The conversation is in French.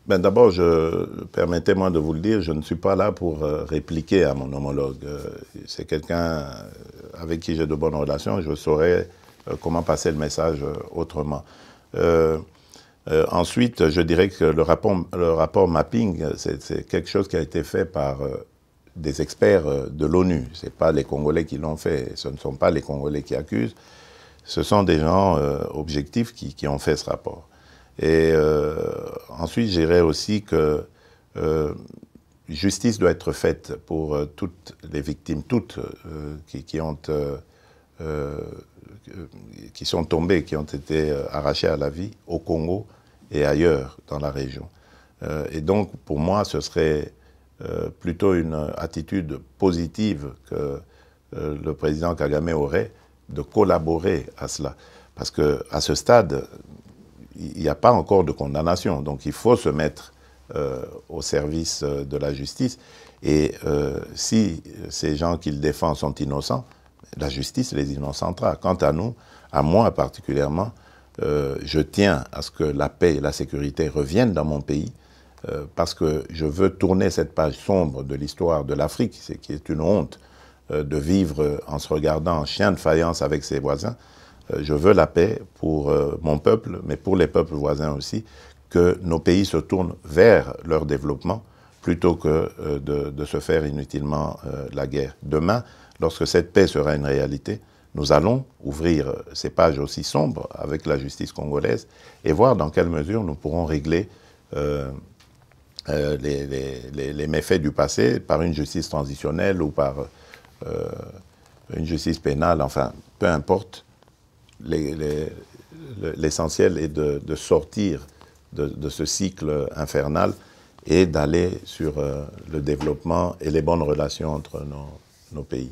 Ben d'abord, permettez-moi de vous le dire, je ne suis pas là pour répliquer à mon homologue. C'est quelqu'un avec qui j'ai de bonnes relations, je saurais comment passer le message autrement. Ensuite, je dirais que le rapport mapping, c'est quelque chose qui a été fait par des experts de l'ONU. Ce n'est pas les Congolais qui l'ont fait, ce ne sont pas les Congolais qui accusent, ce sont des gens objectifs qui ont fait ce rapport. Et ensuite, je dirais aussi que justice doit être faite pour toutes les victimes, toutes qui sont tombées, qui ont été arrachées à la vie au Congo et ailleurs dans la région. Et donc, pour moi, ce serait plutôt une attitude positive que le président Kagame aurait de collaborer à cela. Parce qu'à ce stade, il n'y a pas encore de condamnation. Donc il faut se mettre au service de la justice. Et si ces gens qu'il défend sont innocents, la justice les innocentera. Quant à nous, à moi particulièrement, je tiens à ce que la paix et la sécurité reviennent dans mon pays parce que je veux tourner cette page sombre de l'histoire de l'Afrique, qui est une honte de vivre en se regardant en chien de faïence avec ses voisins. Je veux la paix pour mon peuple, mais pour les peuples voisins aussi, que nos pays se tournent vers leur développement plutôt que de se faire inutilement la guerre. Demain, lorsque cette paix sera une réalité, nous allons ouvrir ces pages aussi sombres avec la justice congolaise et voir dans quelle mesure nous pourrons régler les méfaits du passé par une justice transitionnelle ou par une justice pénale, enfin, peu importe. L'essentiel est de sortir de ce cycle infernal et d'aller sur le développement et les bonnes relations entre nos pays.